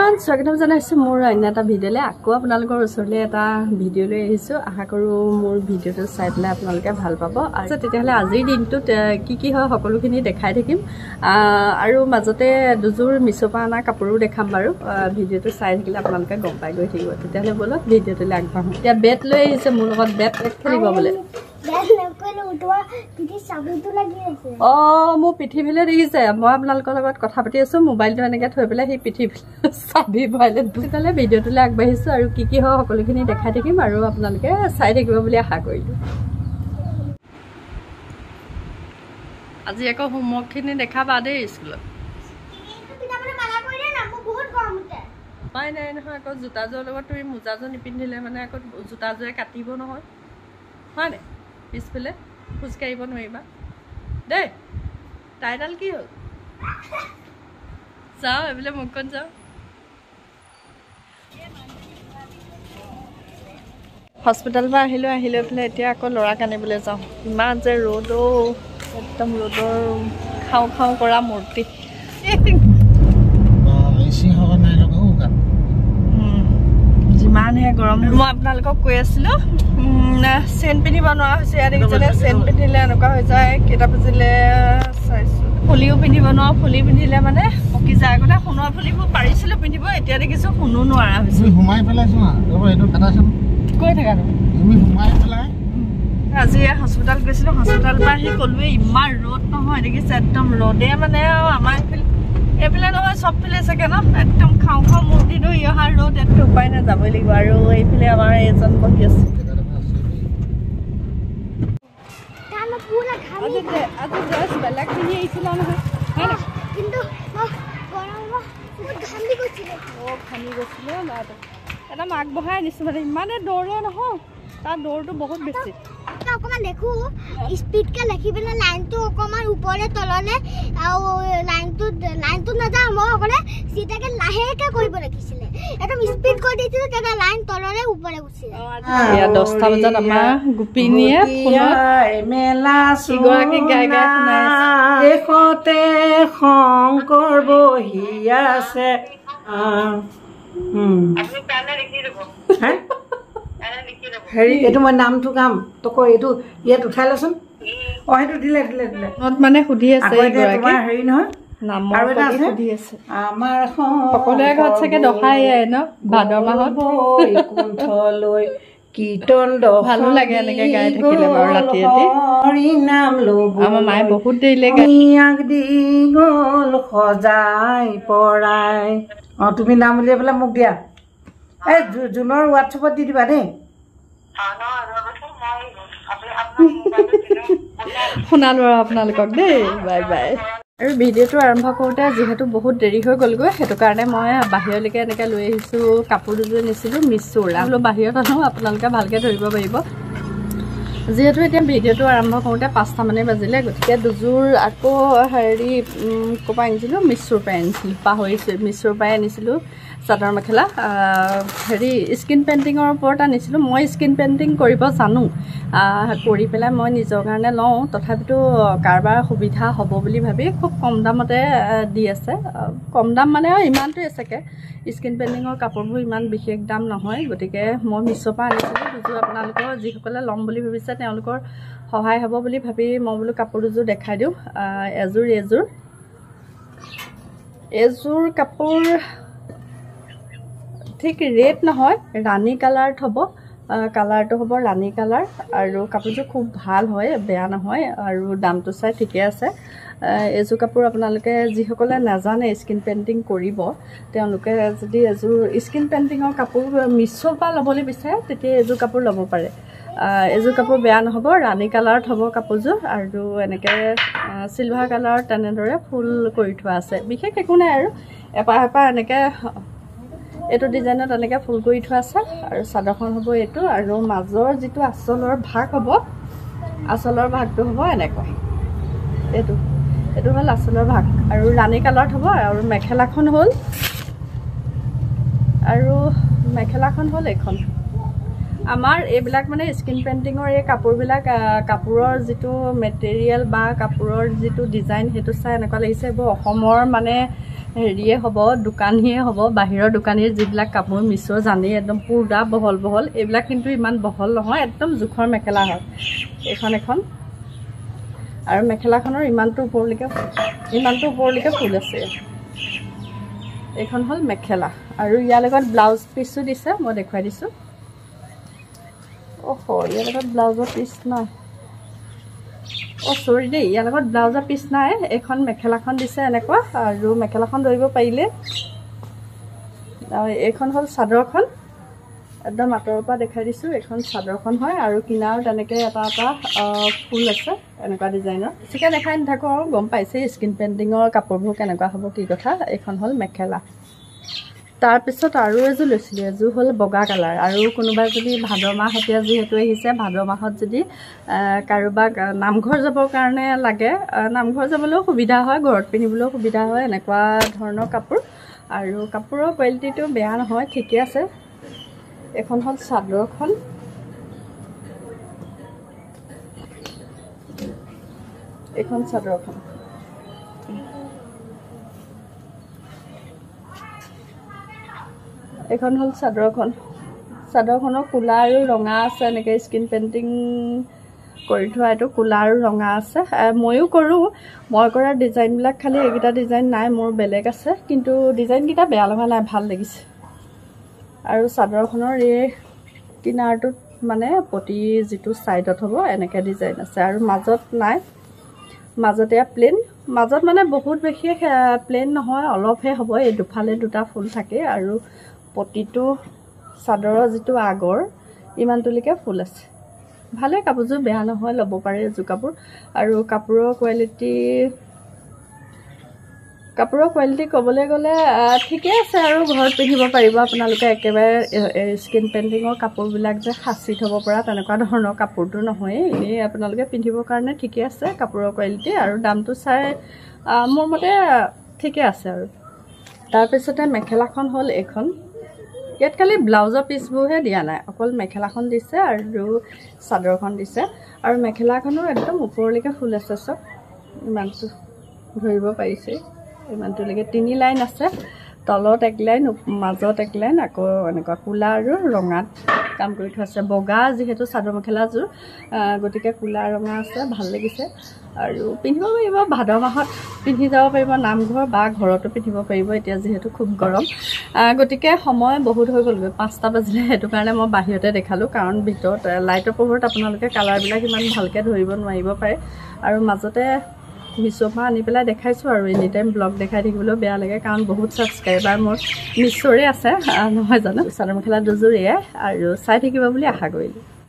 everyone স্বাগতম জনাইছো মোৰ অন্য এটা ভিডিঅ'লে আকৌ আপোনালোকৰ ওচৰলৈ এটা ভিডিঅ' লৈ আহিছো আশা কৰো মোৰ ভিডিঅ'টো চাই পেলাই আপোনালোকে ভাল পাব আৰু তেতিয়াহলে আজিৰ দিনটোত কি কি হয় সকলোখিনি দেখাই থাকিম আৰু মাজতে দুজোৰ মিছপা আনা কাপোৰো দেখাম বাৰু ভিডিঅ'টো চাই থাকিলে আপোনালোকে গম পাই গৈ থাকিব তেতিয়াহলে বলক ভিডিঅ'টোলৈ আগবাঢ়ো এতিয়া বেট লৈ আহিছে মোৰ লগত বেট খেলিব বলে মোৰ পৃথিৱীলৈ দেখিছে মই আপোনালোকৰ লগত কথা পাতি আছো মোবাইলটো এনেকৈ থৈ পেলাই সেই পৃথিৱীলৈ চাবি মোবাইলত বুজিলে ভিডিঅ'টোলৈ আগবাঢ়িছো আৰু কি কি হয় সকলোখিনি দেখাই থাকিম আৰু আপোনালোকে চাই থাকিব বুলি আশা কৰিলোঁ আজি আকৌ হোমৱৰ্কখিনি দেখাবা দেই স্কুলত উপায় নাই নহয় আকৌ জোতাযোৰৰ লগত তুমি মোজাযোৰ নিপিন্ধিলে মানে আকৌ জোতাযোৰে কাটিব নহয় হয় নাই পিছফালে খোজকাঢ়িব নোৱাৰিবা দেই টাইডাল কি হ'ল যাওঁ এইফালে মুখখন যাওঁ হস্পিটেলৰ পৰা আহি লৈ পেলাই এতিয়া আকৌ ল'ৰাক আনিবলৈ যাওঁ ইমান যে ৰ'দো একদম ৰ'দৰ খাওঁ খাওঁ কৰা মূৰ্তি যিমানহে গৰম মই আপোনালোকক কৈ আছিলোঁ চেন পিন্ধিব নোৱাৰা হৈছে ইয়াত দেখিছিলে চেন পিন্ধিলে এনেকুৱা হৈ যায় কেইটা বাজিলে চাইছোঁ ফুলিও পিন্ধিব নোৱাৰোঁ ফুলি পিন্ধিলে মানে পকি যায় আগতে সোণৰ ফুলিবোৰ পাৰিছিলোঁ পিন্ধিব এতিয়া দেখিছোঁ সোণো নোৱাৰা হৈছে সোমাই পেলাইছো কৈ থাকা তুমি সোমাই পেলাই আজি হস্পিটেল গৈছিলোঁ হস্পিটেলৰ পৰা আহি ক'লোৱে ইমান ৰ'দ নহয় দেখিছে একদম ৰ'দে মানে আমাৰ এইফালে নহয় চবফালে চাগে ন একদম খাওঁ খাওঁ মূৰ্তি ধৰি অহা ৰ'দ একটো উপায় নাই যাবই লাগিব আৰু এইফালে আমাৰ এজন বহি আছে আজি ড্ৰেছ বেলেগ পিন্ধি আহিছিলা নহয় কিন্তু ঘামি গৈছিলে একদম আগবঢ়াই আনিছোঁ মানে ইমানে দৌৰে নহয় তাৰ দৌৰটো বহুত বেছি অকমান দেখো স্পীডকে লিখি পেলাই লাইনটো অকমান ওপৰে তললে আৰু লাইনটো নাযাওঁ মই অকলে চিধাকে লাহেকে কৰিব লাগিছিলে একদম স্পীড কৰি দিছিলোঁ তেতিয়া লাইন তললে ওপৰে গুচি যায় 10টা বজাত আমাৰ গোপিনীয়ে মেলা ইগৰাকী গাই গাই শুনাই দেশতে শংকৰ বহি আছে হেৰি এইটো মই নামটো গাম তোক এইটো ইয়াত উঠাই লচোন সেইটো দিলে মানে সুধি আছে তোমাৰ হেৰি নহয় আৰু এটা আছে আমাৰ সকলোৰে ঘৰত চাগে দহাই ন ভাদ মাহত কুণ্ঠলৈ কীৰ্তন ভালো লাগে এনেকে গাই থাকিলে বাৰু ৰাতি ৰাতি নাম ল'ব আমাৰ মায়ে বহুত দেৰিলে দি গ'ল সজাই পৰাই তুমি নাম উলিয়াই পেলাই মোক দিয়া এই জুনৰ হোৱাটছএপত দি দিবা দেই শুনালো আৰু আপোনালোকক দেই বাই বাই আৰু ভিডিঅ'টো আৰম্ভ কৰোঁতে যিহেতু বহুত দেৰি হৈ গ'লগৈ সেইটো কাৰণে মই বাহিৰলৈকে এনেকৈ লৈ আহিছোঁ কাপোৰ দুযোৰ নিছিলোঁ মিছ'ৰ বোলো বাহিৰত আনো আপোনালোকে ভালকৈ ধৰিব পাৰিব যিহেতু এতিয়া ভিডিঅ'টো আৰম্ভ কৰোঁতে 5টা মানে বাজিলে গতিকে দুযোৰ আকৌ হেৰি ক'ৰ পৰা আনিছিলোঁ মিছ'ৰ পৰাই আনিছিলোঁ পাহৰিছোঁ মিছ'ৰ পৰাই আনিছিলোঁ চাদৰ মেখেলা হেৰি স্কিন পেইণ্টিঙৰ ওপৰত আনিছিলোঁ মই স্কিন পেইণ্টিং কৰিব জানো কৰি পেলাই মই নিজৰ কাৰণে লওঁ তথাপিতো কাৰোবাৰ সুবিধা হ'ব বুলি ভাবি খুব কম দামতে দি আছে কম দাম মানে ইমানটোৱে চাগে স্কিন পেইণ্টিঙৰ কাপোৰবোৰ ইমান বিশেষ দাম নহয় গতিকে মই মিছ'ৰ পৰা আনিছিলোঁ দুযোৰ আপোনালোকৰ যিসকলে ল'ম বুলি ভাবিছে তেওঁলোকৰ সহায় হ'ব বুলি ভাবি মই বোলো কাপোৰ দুযোৰ দেখাই দিওঁ এযোৰ কাপোৰ ঠিক ৰেড নহয় ৰাণী কালাৰত হ'ব কালাৰটো হ'ব ৰাণী কালাৰ আৰু কাপোৰযোৰ খুব ভাল হয় বেয়া নহয় আৰু দামটো চাই ঠিকে আছে এযোৰ কাপোৰ আপোনালোকে যিসকলে নাজানে স্কিন পেইণ্টিং কৰিব তেওঁলোকে যদি এযোৰ স্কিন পেইণ্টিঙৰ কাপোৰ মিছ'ৰ পৰা ল'বলৈ বিচাৰে তেতিয়া এযোৰ কাপোৰ ল'ব পাৰে এযোৰ কাপোৰ বেয়া নহ'ব ৰাণী কালাৰত হ'ব কাপোৰযোৰ আৰু এনেকৈ চিলভাৰ কালাৰত তেনেদৰে ফুল কৰি থোৱা আছে বিশেষ একো নাই আৰু এপাহ এনেকৈ এইটো ডিজাইনত এনেকৈ ফুল কৰি থোৱা আছে আৰু চাদৰখন হ'ব এইটো আৰু মাজৰ যিটো আঁচলৰ ভাগ হ'ব আঁচলৰ ভাগটো হ'ব এনেকৈ এইটো হ'ল আঁচলৰ ভাগ আৰু ৰাণী কালাৰত হ'ব আৰু মেখেলাখন হ'ল এইখন আমাৰ এইবিলাক মানে স্কিন পেইণ্টিঙৰ এই কাপোৰবিলাক কাপোৰৰ যিটো মেটেৰিয়েল বা কাপোৰৰ যিটো ডিজাইন সেইটো চাই এনেকুৱা লাগিছে এইবোৰ অসমৰ মানে হেৰিয়ে হ'ব দোকানীয়ে হ'ব বাহিৰৰ দোকানীৰ যিবিলাক কাপোৰ মিছ'ৰ জানেই একদম পুৰা বহল বহল এইবিলাক কিন্তু ইমান বহল নহয় একদম জোখৰ মেখেলা হয় এইখন এখন আৰু মেখেলাখনৰ ইমানটো ওপৰলৈকে ফুল আছে এইখন হ'ল মেখেলা আৰু ইয়াৰ লগত ব্লাউজ পিচো দিছে মই দেখুৱাই দিছোঁ ইয়াৰ লগত ব্লাউজৰ পিচ নাই চৰি দেই ইয়াৰ লগত ব্লাউজৰ পিচ নাই এইখন মেখেলাখন দিছে এনেকুৱা আৰু মেখেলাখন ধৰিব পাৰিলে এইখন হ'ল চাদৰখন একদম আঁতৰৰ পৰা দেখাই দিছোঁ এইখন চাদৰখন হয় আৰু কিনাৰো তেনেকৈ এটা ফুল আছে এনেকুৱা ডিজাইনৰ বেছিকৈ দেখাই নাথাকোঁ আৰু গম পাইছে স্কিন পেইণ্টিঙৰ কাপোৰবোৰ কেনেকুৱা হ'ব কি কথা এইখন হ'ল মেখেলা তাৰপিছত আৰু এযোৰ লৈছিলোঁ এযোৰ হ'ল বগা কালাৰ আৰু কোনোবাই যদি ভাদ মাহ এতিয়া যিহেতু আহিছে ভাদ মাহত যদি কাৰোবাক নামঘৰ যাবৰ কাৰণে লাগে নামঘৰ যাবলৈও সুবিধা হয় ঘৰত পিন্ধিবলৈও সুবিধা হয় এনেকুৱা ধৰণৰ কাপোৰ আৰু কাপোৰৰ কোৱালিটিটো বেয়া নহয় ঠিকে আছে এখন হ'ল চাদৰখন এইখন চাদৰখন এইখন হ'ল চাদৰখনৰ কোলা আৰু ৰঙা আছে এনেকৈ স্কিন পেইণ্টিং কৰি থোৱা এইটো কোলা আৰু ৰঙা আছে ময়ো কৰোঁ মই কৰা ডিজাইনবিলাক খালি এইকেইটা ডিজাইন নাই মোৰ বেলেগ আছে কিন্তু ডিজাইনকেইটা বেয়া লগা নাই ভাল লাগিছে আৰু চাদৰখনৰ এই কিনাৰটোত মানে প্ৰতি যিটো ছাইডত হ'ব এনেকৈ ডিজাইন আছে আৰু মাজত নাই মাজতে প্লেন মাজত মানে বহুত বেছি প্লেন নহয় অলপহে হ'ব এই দুফালে দুটা ফুল থাকে আৰু প্ৰতিটো চাদৰৰ যিটো আগৰ ইমানটোলৈকে ফুল আছে ভালে কাপোৰযোৰ বেয়া নহয় ল'ব পাৰে এযোৰ কাপোৰ আৰু কাপোৰৰ কোৱালিটি ক'বলৈ গ'লে ঠিকে আছে আৰু ঘৰত পিন্ধিব পাৰিব আপোনালোকে একেবাৰে স্কিন পেইণ্টিঙৰ কাপোৰবিলাক যে সাঁচি থ'ব পৰা তেনেকুৱা ধৰণৰ কাপোৰটো নহয় এনেই আপোনালোকে পিন্ধিবৰ কাৰণে ঠিকে আছে কাপোৰৰ কোৱালিটি আৰু দামটো চাই মোৰ মতে ঠিকে আছে আৰু তাৰপিছতে মেখেলাখন হ'ল এইখন ইয়াত খালি ব্লাউজৰ পিচবোৰহে দিয়া নাই অকল মেখেলাখন দিছে আৰু চাদৰখন দিছে আৰু মেখেলাখনো একদম ওপৰলৈকে ফুল আছে চব ইমানটো ধৰিব পাৰিছে ইমানটোলৈকে 3 লাইন আছে তলত 1 লাইন মাজত 1 লাইন আকৌ এনেকুৱা কোলা আৰু ৰঙাত কাম কৰি থোৱা আছে বগা যিহেতু চাদৰ মেখেলাযোৰ গতিকে কোলা ৰঙা আছে ভাল লাগিছে আৰু পিন্ধিব পাৰিব ভাদ মাহত পিন্ধি যাব পাৰিব নামঘৰ বা ঘৰতো পিন্ধিব পাৰিব এতিয়া যিহেতু খুব গৰম গতিকে সময় বহুত হৈ গ'লগৈ 5টা বাজিলে সেইটো কাৰণে মই বাহিৰতে দেখালোঁ কাৰণ ভিতৰত লাইটৰ পোহৰত আপোনালোকে কালাৰবিলাক ইমান ভালকৈ ধৰিব নোৱাৰিব পাৰে আৰু মাজতে মিছ'ৰ পৰা আনি পেলাই দেখাইছোঁ আৰু এনি টাইম ব্লগ দেখাই থাকিবলৈও বেয়া লাগে কাৰণ বহুত ছাবস্ক্ৰাইবাৰ মোৰ মিছ'ৰে আছে নহয় জানো চাদৰ মেখেলা দুযোৰ এয়াই আৰু চাই থাকিব বুলি আশা কৰিলোঁ